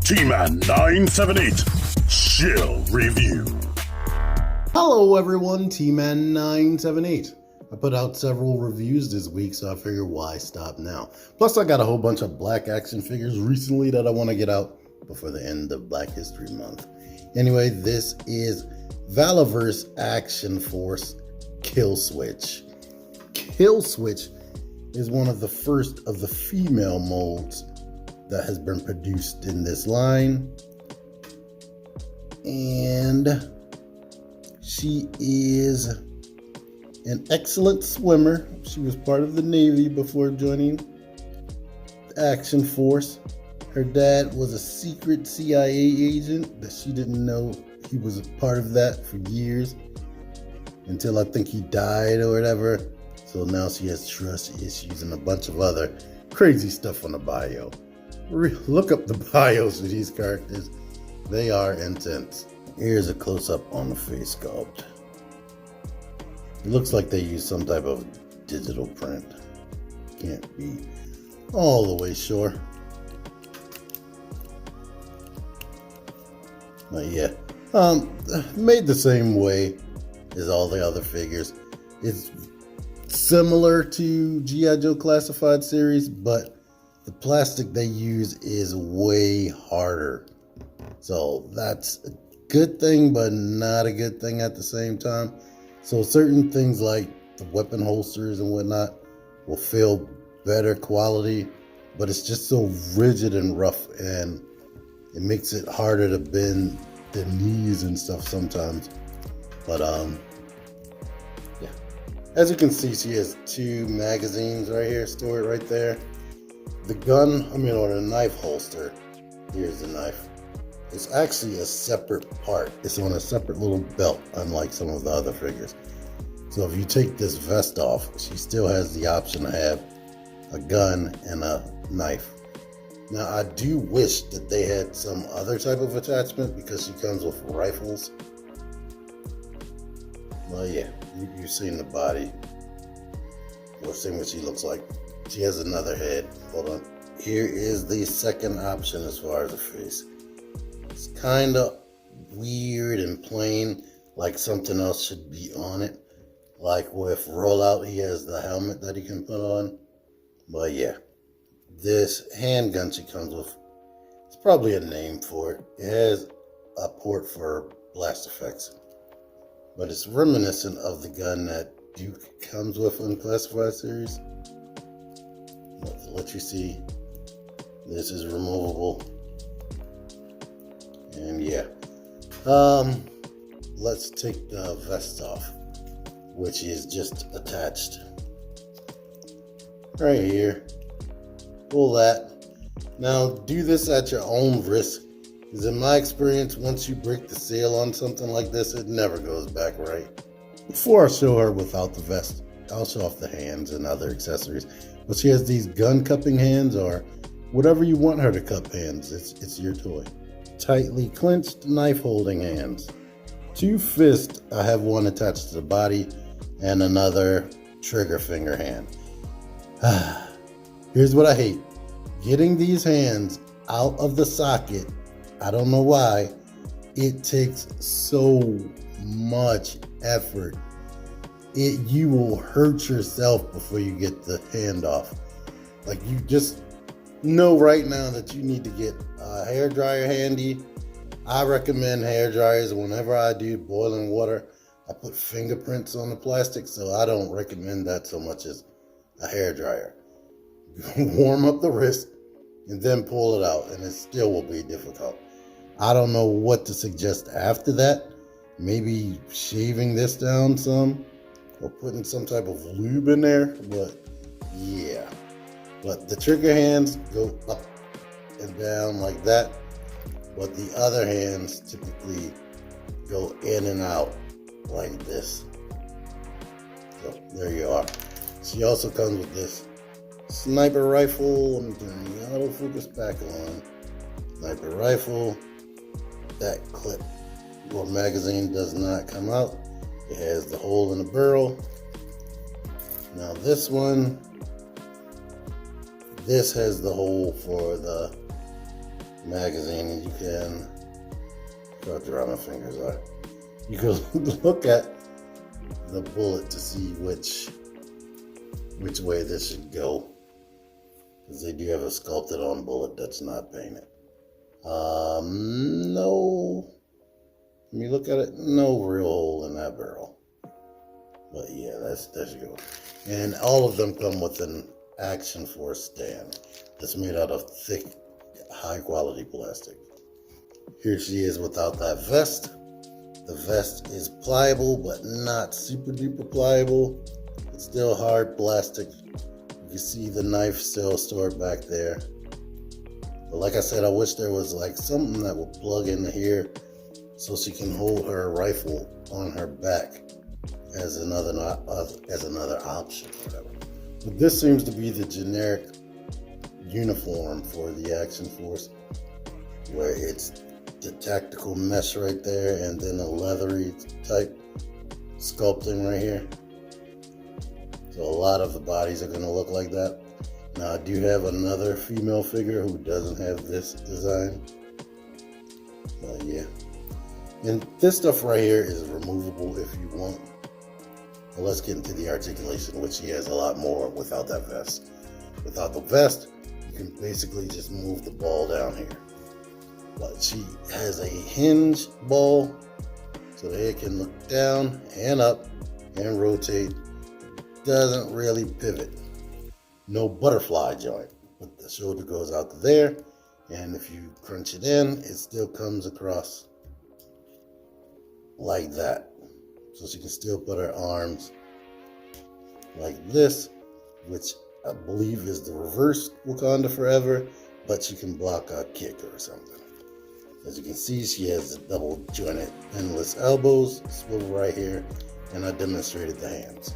T-Man 978 Shill Review. Hello everyone, T-Man 978. I put out several reviews this week, so I figured why stop now. Plus I got a whole bunch of black action figures recently that I want to get out before the end of Black History Month. Anyway, this is Valaverse Action Force Kill Switch. Kill Switch is one of the first of the female molds that has been produced in this line. And she is an excellent swimmer. She was part of the Navy before joining the Action Force. Her dad was a secret CIA agent that she didn't know he was a part of that for years until I think he died or whatever. So now she has trust issues and a bunch of other crazy stuff on the bio. Look up the bios of these characters. They are intense. Here's a close-up on the face sculpt. It looks like they used some type of digital print. Can't be all the way sure. But yeah, made the same way as all the other figures. It's similar to G.I. Joe Classified series, but the plastic they use is way harder. So that's a good thing, but not a good thing at the same time. So certain things like the weapon holsters and whatnot will feel better quality, but it's just so rigid and rough, and it makes it harder to bend the knees and stuff sometimes. But yeah. As you can see, she has two magazines right here, stored right there. The gun, or the knife holster, here's the knife. It's actually a separate part. It's on a separate little belt, unlike some of the other figures. So if you take this vest off, she still has the option to have a gun and a knife. Now, I do wish that they had some other type of attachment because she comes with rifles. Well, yeah, you've seen the body. You've seen what she looks like. She has another head. Hold on. Here is the second option as far as the face. It's kind of weird and plain, like something else should be on it. Like with Rollout, he has the helmet that he can put on. But yeah, this handgun she comes with, it's probably a name for it. It has a port for blast effects. But it's reminiscent of the gun that Duke comes with in Classified series. To let you see, this is removable. And yeah, let's take the vest off, which is just attached right here. Pull that. Now do this at your own risk, because in my experience, once you break the seal on something like this, it never goes back right. Before I show her without the vest, I'll show off the hands and other accessories. But she has these gun cupping hands, or whatever you want her to cup hands. It's your toy. Tightly clenched knife holding hands. Two fists. I have one attached to the body and another trigger finger hand. Here's what I hate. Getting these hands out of the socket. I don't know why. It takes so much effort. You will hurt yourself before you get the hand off. Like, you just know right now that you need to get a hair dryer handy. I recommend hair dryers. Whenever I do boiling water, I put fingerprints on the plastic, so I don't recommend that so much as a hair dryer. Warm up the wrist and then pull it out, and it still will be difficult. I don't know what to suggest after that. Maybe shaving this down some, or putting some type of lube in there, but yeah. But the trigger hands go up and down like that, but the other hands typically go in and out like this. So there you are. She also comes with this sniper rifle. Let me turn the autofocus back on. Sniper rifle. That clip or magazine does not come out. It has the hole in the barrel. Now this one, this has the hole for the magazine, and you can, how dry my fingers are, you can look at the bullet to see which way this should go, because they do have a sculpted on bullet that's not painted. No, let me look at it. No real hole in that barrel, but yeah, that should go. And all of them come with an Action Force stand that's made out of thick, high quality plastic. Here she is without that vest. The vest is pliable, but not super duper pliable. It's still hard plastic. You can see the knife still stored back there. But like I said, I wish there was like something that would plug into here so she can hold her rifle on her back as another option, whatever. But this seems to be the generic uniform for the Action Force, where it's the tactical mesh right there and then a leathery type sculpting right here. So a lot of the bodies are going to look like that. Now I do have another female figure who doesn't have this design. Yeah. And this stuff right here is removable if you want. Well, let's get into the articulation, which she has a lot more without that vest. Without the vest, you can basically just move the ball down here. But she has a hinge ball, so the head can look down and up and rotate. Doesn't really pivot. No butterfly joint, but the shoulder goes out there, and if you crunch it in, it still comes across like that. So she can still put her arms like this, which I believe is the reverse Wakanda Forever, but she can block a kick or something. As you can see, she has the double jointed endless elbows, swivel right here, and I demonstrated the hands.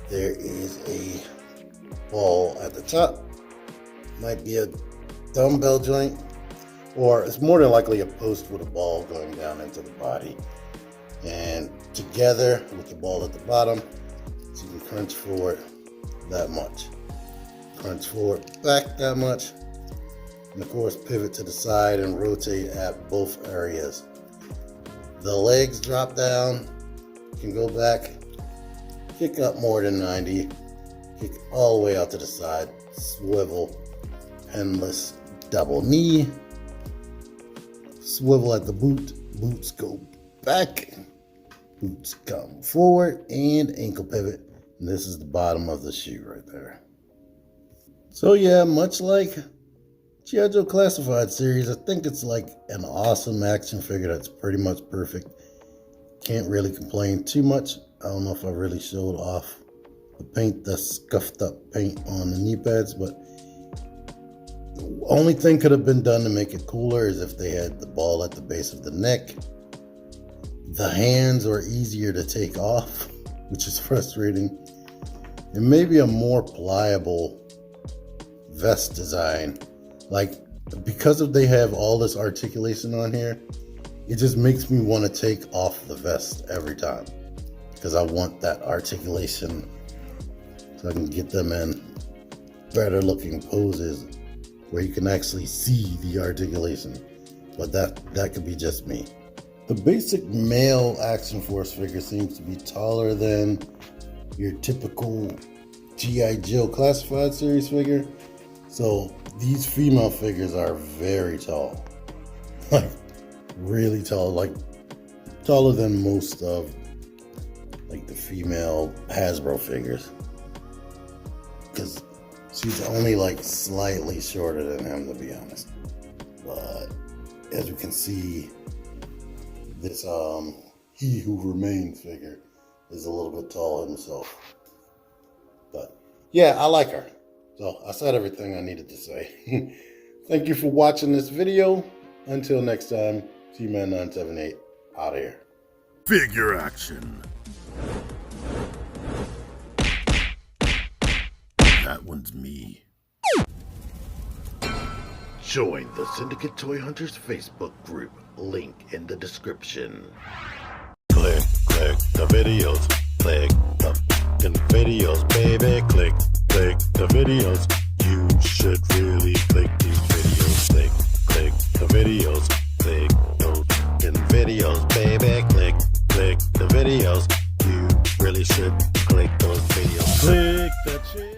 There is a ball at the top, might be a dumbbell joint, or it's more than likely a post with a ball going down into the body. And together with the ball at the bottom, so you can crunch forward that much, crunch forward back that much, and of course pivot to the side and rotate at both areas. The legs drop down, you can go back, kick up more than 90, kick all the way out to the side, swivel, endless double knee, swivel at the boot, boots go back, boots come forward, and ankle pivot. And this is the bottom of the shoe right there. So yeah, much like G.I. Joe Classified series, I think it's like an awesome action figure that's pretty much perfect. Can't really complain too much. I don't know if I really showed off the paint, the scuffed up paint on the knee pads, but the only thing could have been done to make it cooler is if they had the ball at the base of the neck. The hands are easier to take off, which is frustrating. And maybe a more pliable vest design. Like, because of they have all this articulation on here, it just makes me want to take off the vest every time, because I want that articulation so I can get them in better looking poses where you can actually see the articulation. But that could be just me. The basic male Action Force figure seems to be taller than your typical G.I. Joe Classified series figure. So these female figures are very tall. Like, really tall, like taller than most of like the female Hasbro figures. Because she's only like slightly shorter than him, to be honest. But as you can see, this He Who Remains figure is a little bit tall himself. But yeah, I like her. So I said everything I needed to say. Thank you for watching this video. Until next time, T-Man978 out of here. Figure action. That one's me. Join the Syndicate Toy Hunters Facebook group. Link in the description. Click the videos. Click the videos, baby. Click the videos. You should really click these videos. Click click the videos, click those in videos, baby. Click the videos. You really should